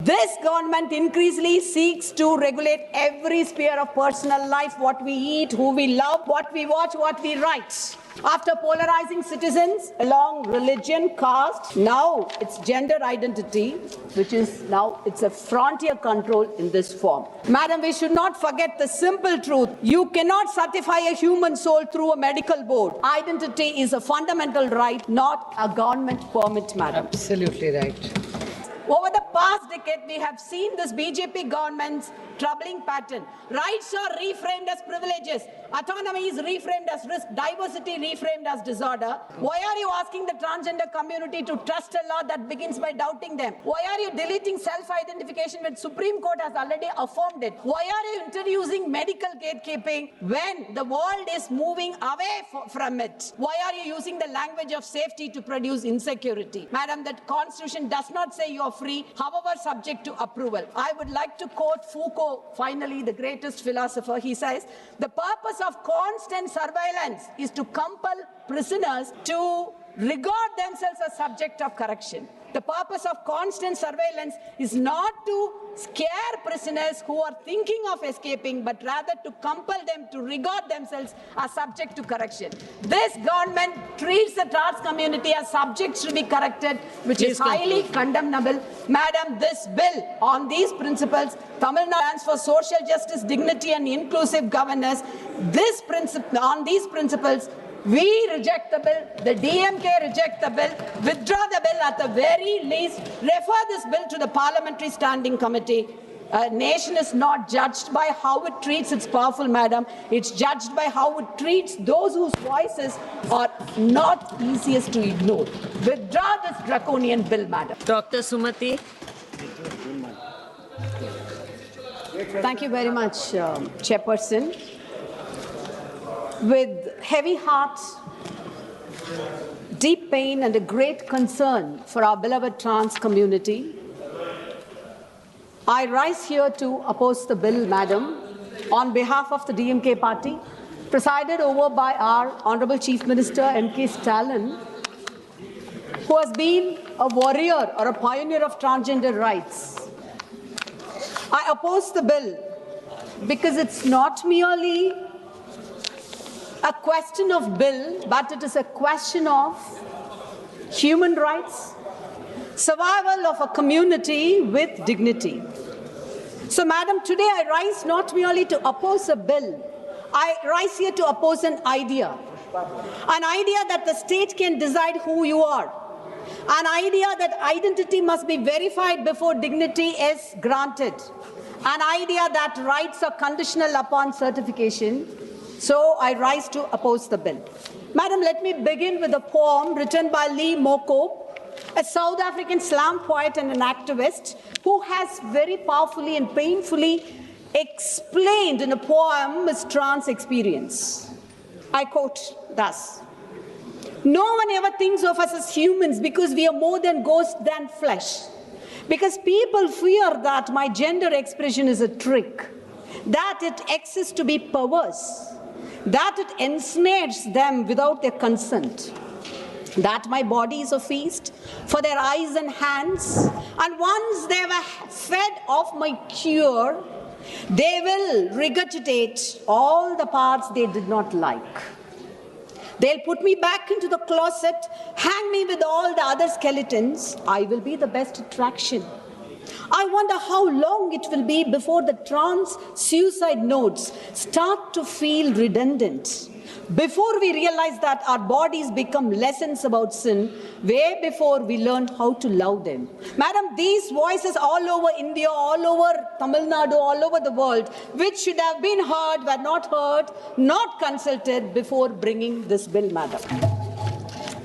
This government increasingly seeks to regulate every sphere of personal life, what we eat, who we love, what we watch, what we write. After polarizing citizens along religion, caste, now it's gender identity, which is now it's a frontier control in this form. Madam, we should not forget the simple truth. You cannot certify a human soul through a medical board. Identity is a fundamental right, not a government permit, madam. Absolutely right. Over the past decade, we have seen this BJP government's troubling pattern. Rights are reframed as privileges. Autonomy is reframed as risk. Diversity reframed as disorder. Why are you asking the transgender community to trust a law that begins by doubting them? Why are you deleting self-identification when Supreme Court has already affirmed it? Why are you introducing medical gatekeeping when the world is moving away from it? Why are you using the language of safety to produce insecurity? Madam, the Constitution does not say you are free, however subject to approval. I would like to quote Foucault, finally the greatest philosopher. He says, the purpose of constant surveillance is to compel prisoners to regard themselves as subject of correction. The purpose of constant surveillance is not to scare prisoners who are thinking of escaping, but rather to compel them to regard themselves as subject to correction. This government treats the trans community as subjects to be corrected, which is highly condemnable. Madam, this bill on these principles, Tamil Nadu stands for social justice, dignity and inclusive governance. On these principles, we reject the bill, the DMK reject the bill, withdraw the bill at the very least, refer this bill to the Parliamentary Standing Committee. A nation is not judged by how it treats its powerful, madam. It's judged by how it treats those whose voices are not easiest to ignore. Withdraw this draconian bill, madam. Dr. Sumati. Thank you very much, Chairperson. With heavy heart, deep pain and a great concern for our beloved trans community, I rise here to oppose the bill, madam, on behalf of the DMK party, presided over by our Honorable Chief Minister M.K. Stalin, who has been a warrior or a pioneer of transgender rights. I oppose the bill because it's not merely a question of bill, but it is a question of human rights, survival of a community with dignity. So, madam, today I rise not merely to oppose a bill, I rise here to oppose an idea that the state can decide who you are, an idea that identity must be verified before dignity is granted, an idea that rights are conditional upon certification. So I rise to oppose the bill. Madam, let me begin with a poem written by Lee Moko, a South African slam poet and an activist who has very powerfully and painfully explained in a poem his trans experience. I quote thus: "No one ever thinks of us as humans because we are more than ghost than flesh. Because people fear that my gender expression is a trick, that it exists to be perverse, that it ensnares them without their consent, that my body is a feast for their eyes and hands, and once they were fed off my cure, they will regurgitate all the parts they did not like. They'll put me back into the closet, hang me with all the other skeletons. I will be the best attraction. I wonder how long it will be before the trans suicide notes start to feel redundant, before we realize that our bodies become lessons about sin, way before we learn how to love them." Madam, these voices all over India, all over Tamil Nadu, all over the world, which should have been heard, were not heard, not consulted before bringing this bill, madam.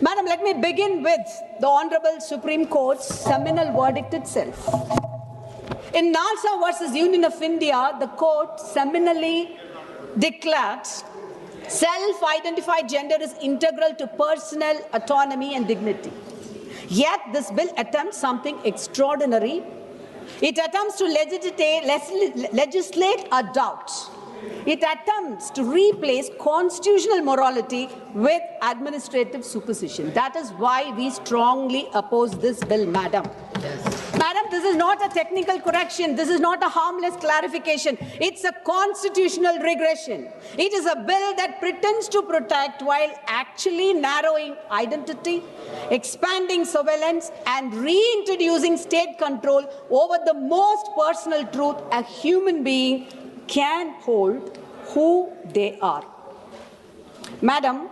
Madam, let me begin with the Honorable Supreme Court's seminal verdict itself. In Nalsa versus Union of India, the court seminally declared self-identified gender is integral to personal autonomy and dignity. Yet this bill attempts something extraordinary. It attempts to legislate a doubt. It attempts to replace constitutional morality with administrative superstition. That is why we strongly oppose this bill, madam. Yes. Madam, Madam, this is not a technical correction. This is not a harmless clarification. It's a constitutional regression. It is a bill that pretends to protect while actually narrowing identity, expanding surveillance, and reintroducing state control over the most personal truth a human being can hold, who they are. Madam,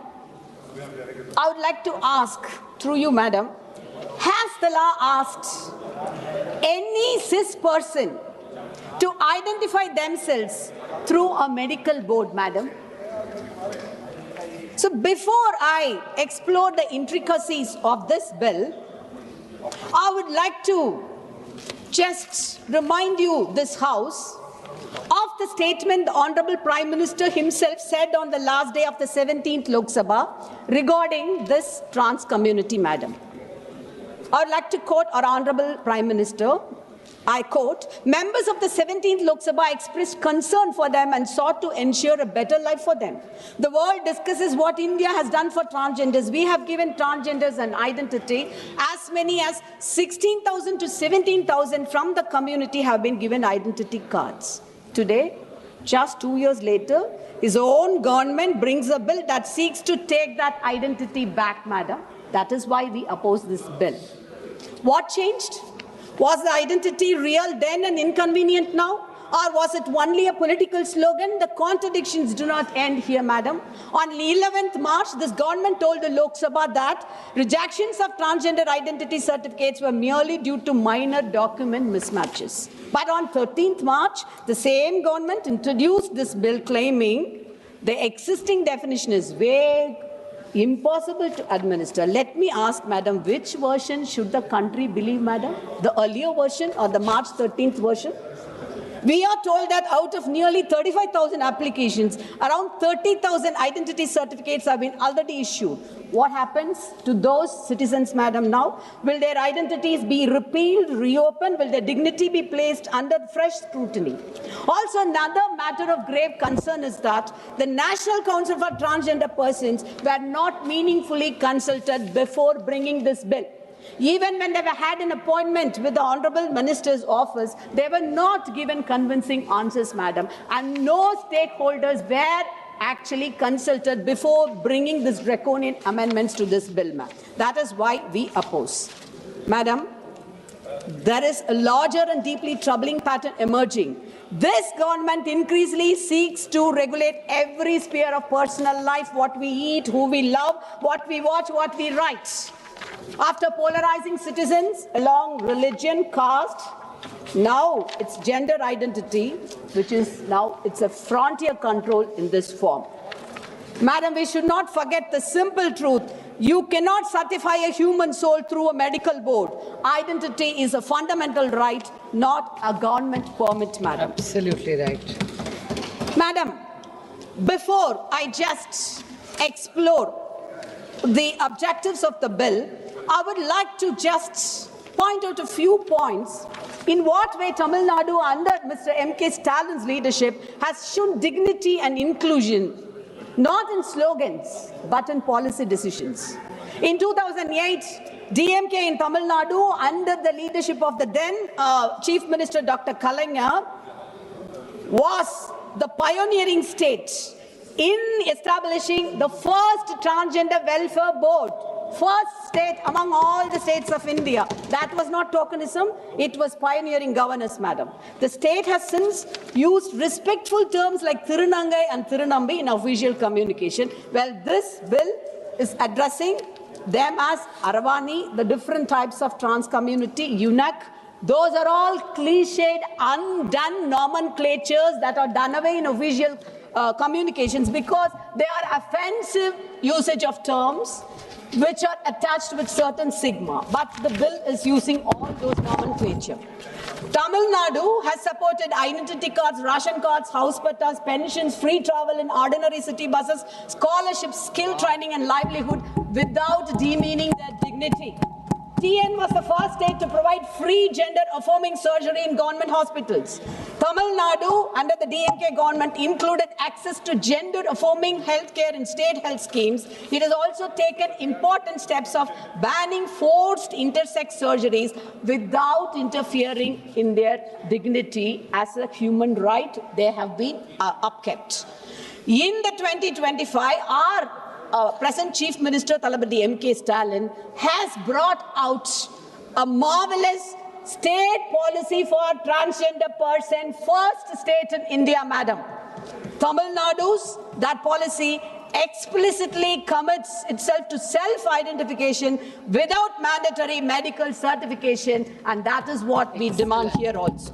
I would like to ask, through you, Madam, has the law asked any cis person to identify themselves through a medical board, Madam? So before I explore the intricacies of this bill, I would like to just remind you, this House, of the statement the Honorable Prime Minister himself said on the last day of the 17th Lok Sabha regarding this trans community, Madam. I would like to quote our Honorable Prime Minister. I quote, members of the 17th Lok Sabha expressed concern for them and sought to ensure a better life for them. The world discusses what India has done for transgenders. We have given transgenders an identity. As many as 16,000 to 17,000 from the community have been given identity cards. Today, just 2 years later, his own government brings a bill that seeks to take that identity back, Madam. That is why we oppose this bill. What changed? Was the identity real then and inconvenient now? Or was it only a political slogan? The contradictions do not end here, Madam. On 11th March, this government told the Lok Sabha that rejections of transgender identity certificates were merely due to minor document mismatches. But on 13th March, the same government introduced this bill claiming the existing definition is vague, impossible to administer. Let me ask, Madam, which version should the country believe, Madam? The earlier version or the March 13th version? We are told that out of nearly 35,000 applications, around 30,000 identity certificates have been already issued. What happens to those citizens, Madam, now? Will their identities be repealed, reopened? Will their dignity be placed under fresh scrutiny? Also, another matter of grave concern is that the National Council for Transgender Persons were not meaningfully consulted before bringing this bill. Even when they had an appointment with the Honourable Minister's office, they were not given convincing answers, Madam, and no stakeholders were actually consulted before bringing these draconian amendments to this bill, ma'am. That is why we oppose. Madam, there is a larger and deeply troubling pattern emerging. This government increasingly seeks to regulate every sphere of personal life, what we eat, who we love, what we watch, what we write. After polarizing citizens along religion, caste, now it's gender identity, which is now it's a frontier control in this form. Madam, we should not forget the simple truth. You cannot certify a human soul through a medical board. Identity is a fundamental right, not a government permit, Madam. Absolutely right. Madam, before I just explore the objectives of the bill, I would like to just point out a few points in what way Tamil Nadu under Mr. M.K. Stalin's leadership has shown dignity and inclusion, not in slogans, but in policy decisions. In 2008, DMK in Tamil Nadu, under the leadership of the then Chief Minister Dr. Kalaignar, was the pioneering state in establishing the first transgender welfare board. First state among all the states of India. That was not tokenism, it was pioneering governance, Madam. The state has since used respectful terms like Thirunangai and Thirunambi in official communication. Well, this bill is addressing them as Aravani, the different types of trans community, eunuch. Those are all cliched, undone nomenclatures that are done away in official communications because they are offensive usage of terms which are attached with certain sigma. But the bill is using all those nomenclature. Tamil Nadu has supported identity cards, ration cards, house pattas, pensions, free travel in ordinary city buses, scholarships, skill training and livelihood without demeaning their dignity. TN was the first state to provide free gender-affirming surgery in government hospitals. Tamil Nadu, under the DMK government, included access to gender-affirming healthcare in state health schemes. It has also taken important steps of banning forced intersex surgeries without interfering in their dignity as a human right. They have been upkept. In the 2025, our present Chief Minister, Thalapathy M.K. Stalin, has brought out a marvelous state policy for transgender person, first state in India, madam. Tamil Nadu's, that policy explicitly commits itself to self-identification without mandatory medical certification, and that is what we demand here also.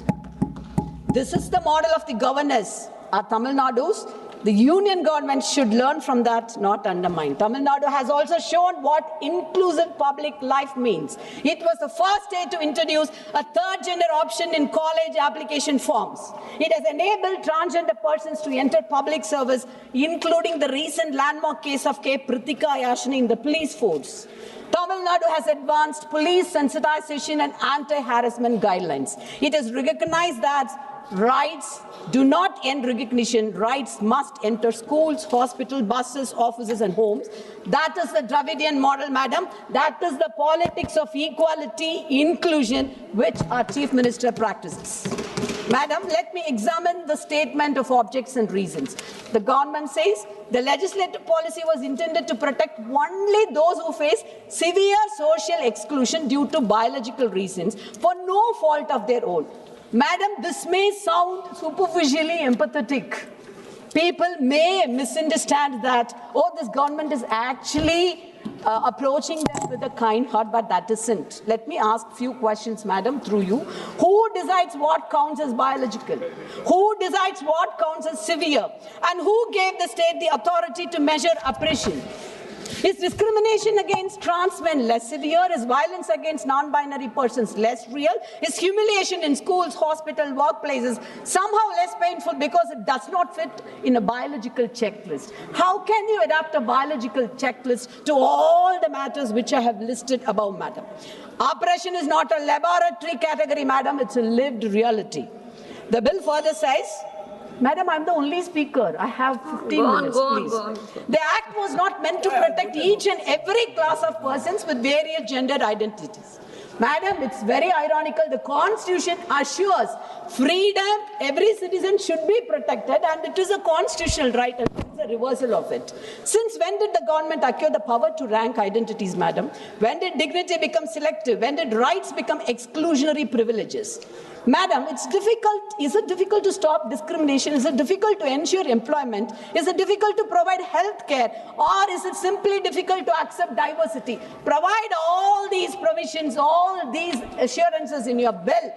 This is the model of the governors, our Tamil Nadu's. The union government should learn from that, not undermine. Tamil Nadu has also shown what inclusive public life means. It was the first state to introduce a third gender option in college application forms. It has enabled transgender persons to enter public service, including the recent landmark case of K. Pritika Yashini in the police force. Tamil Nadu has advanced police sensitization and anti-harassment guidelines. It has recognized that rights do not end recognition. Rights must enter schools, hospitals, buses, offices and homes. That is the Dravidian model, madam. That is the politics of equality, inclusion, which our Chief Minister practices. Madam, let me examine the statement of objects and reasons. The government says the legislative policy was intended to protect only those who face severe social exclusion due to biological reasons for no fault of their own. Madam, this may sound superficially empathetic. People may misunderstand that, oh, this government is actually approaching them with a kind heart, but that isn't. Let me ask a few questions, madam, through you. Who decides what counts as biological? Who decides what counts as severe? And who gave the state the authority to measure oppression? Is discrimination against trans men less severe? Is violence against non-binary persons less real? Is humiliation in schools, hospitals, workplaces somehow less painful because it does not fit in a biological checklist? How can you adapt a biological checklist to all the matters which I have listed above, madam? Oppression is not a laboratory category, madam. It's a lived reality. The bill further says, madam, I'm the only speaker. I have 15 minutes, please. Go on. The act was not meant to protect each and every class of persons with various gender identities. Madam, it's very ironical. The Constitution assures freedom. Every citizen should be protected, and it is a constitutional right, and it's a reversal of it. Since when did the government acquire the power to rank identities, madam? When did dignity become selective? When did rights become exclusionary privileges? Madam, it's difficult. Is it difficult to stop discrimination? Is it difficult to ensure employment? Is it difficult to provide health care? Or is it simply difficult to accept diversity? Provide all these provisions, all these assurances in your bill,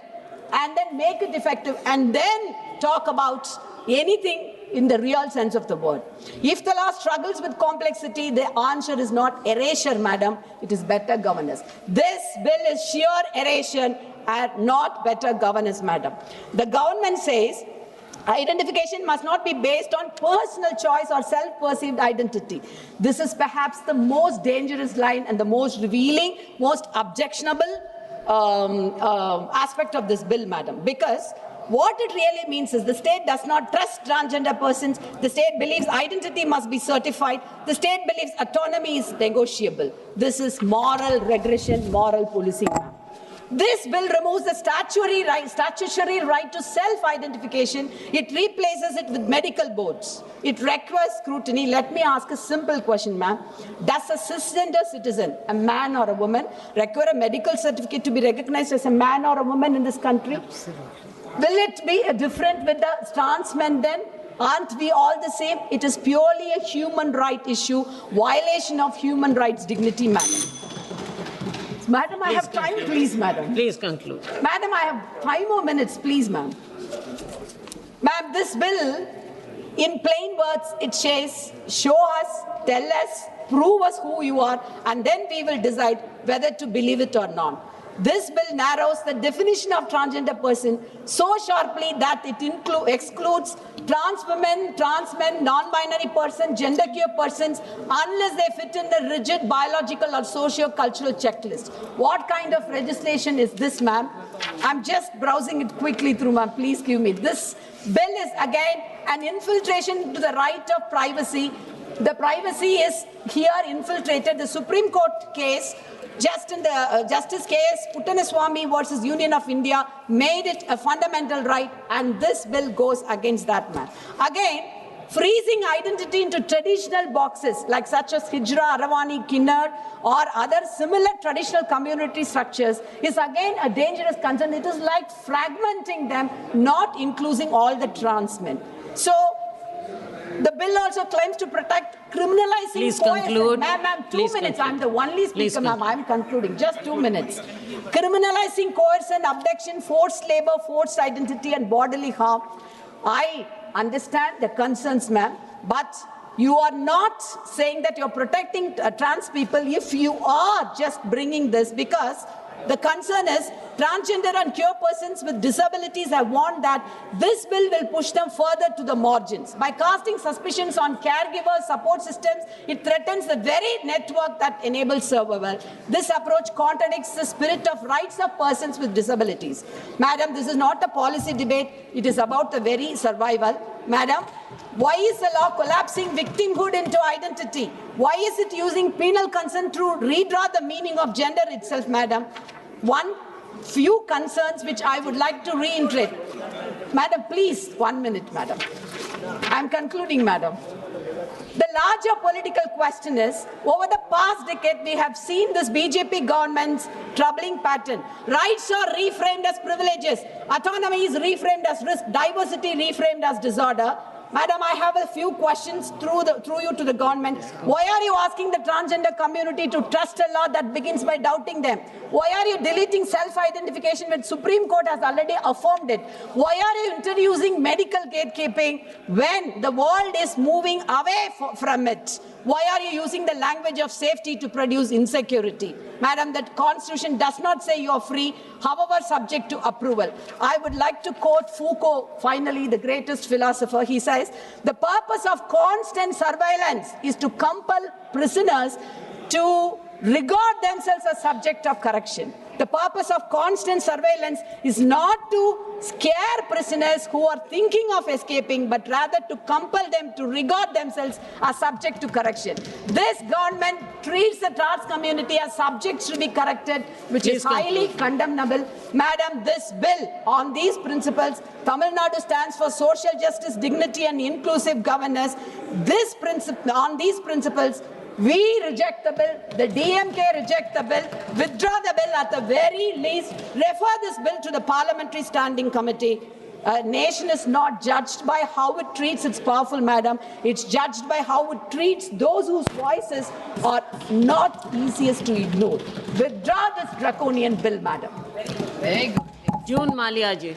and then make it effective, and then talk about anything in the real sense of the word. If the law struggles with complexity, the answer is not erasure, madam. It is better governance. This bill is sheer erasure and not better governance, madam. The government says identification must not be based on personal choice or self-perceived identity. This is perhaps the most dangerous line and the most revealing, most objectionable aspect of this bill, madam, because what it really means is the state does not trust transgender persons. The state believes identity must be certified. The state believes autonomy is negotiable. This is moral regression, moral policing, ma'am. This bill removes the statutory right to self-identification. It replaces it with medical boards. It requires scrutiny. Let me ask a simple question, ma'am. Does a cisgender citizen, a man or a woman, require a medical certificate to be recognized as a man or a woman in this country? Absolutely. Will it be different with the trans men then? Aren't we all the same? It is purely a human right issue, violation of human rights, dignity, madam. Madam, I have time, please, madam. Please conclude. Madam, I have 5 more minutes, please, ma'am. Ma'am, this bill, in plain words, it says, show us, tell us, prove us who you are, and then we will decide whether to believe it or not. This bill narrows the definition of transgender person so sharply that it excludes trans women, trans men, non-binary persons, genderqueer persons, unless they fit in the rigid biological or socio-cultural checklist. What kind of legislation is this, ma'am? I'm just browsing it quickly through, ma'am. Please give me. This bill is again an infiltration to the right of privacy. The privacy is here infiltrated. The Supreme Court case, just in the Justice case, Puttanaswamy versus Union of India, made it a fundamental right, and this bill goes against that, ma'am. Again, freezing identity into traditional boxes like such as Hijra, Aravani, Kinnar or other similar traditional community structures is again a dangerous concern. It is like fragmenting them, not including all the trans men. So the bill also claims to protect criminalizing. Please coercion. conclude. Ma'am, 2 Please minutes. conclude. I'm the only speaker, ma'am. I'm concluding. Just 2 minutes. Criminalizing coercion, abduction, forced labor, forced identity and bodily harm. I understand the concerns, ma'am, but you are not saying that you're protecting trans people if you are just bringing this, because the concern is transgender and queer persons with disabilities have warned that this bill will push them further to the margins. By casting suspicions on caregivers, support systems, it threatens the very network that enables survival. This approach contradicts the spirit of rights of persons with disabilities. Madam, this is not a policy debate. It is about the very survival. Madam, why is the law collapsing victimhood into identity? Why is it using penal consent to redraw the meaning of gender itself, madam? One few concerns which I would like to reiterate. Madam, please, 1 minute, madam. I'm concluding, madam. The larger political question is, over the past decade, we have seen this BJP government's troubling pattern. Rights are reframed as privileges. Autonomy is reframed as risk. Diversity reframed as disorder. Madam, I have a few questions through you to the government. Why are you asking the transgender community to trust a law that begins by doubting them? Why are you deleting self-identification when Supreme Court has already affirmed it? Why are you introducing medical gatekeeping when the world is moving away from it? Why are you using the language of safety to produce insecurity? Madam, the Constitution does not say you are free, however subject to approval. I would like to quote Foucault, finally the greatest philosopher. He says, the purpose of constant surveillance is to compel prisoners to regard themselves as subject of correction. The purpose of constant surveillance is not to scare prisoners who are thinking of escaping, but rather to compel them to regard themselves as subject to correction. This government treats the trans community as subjects to be corrected, which is highly condemnable. Madam, this bill on these principles, Tamil Nadu stands for social justice, dignity and inclusive governance. On these principles, we reject the bill, the DMK reject the bill, withdraw the bill at the very least, refer this bill to the Parliamentary Standing Committee. A nation is not judged by how it treats its powerful, madam. It's judged by how it treats those whose voices are not easiest to ignore. Withdraw this draconian bill, madam. June Maliaji.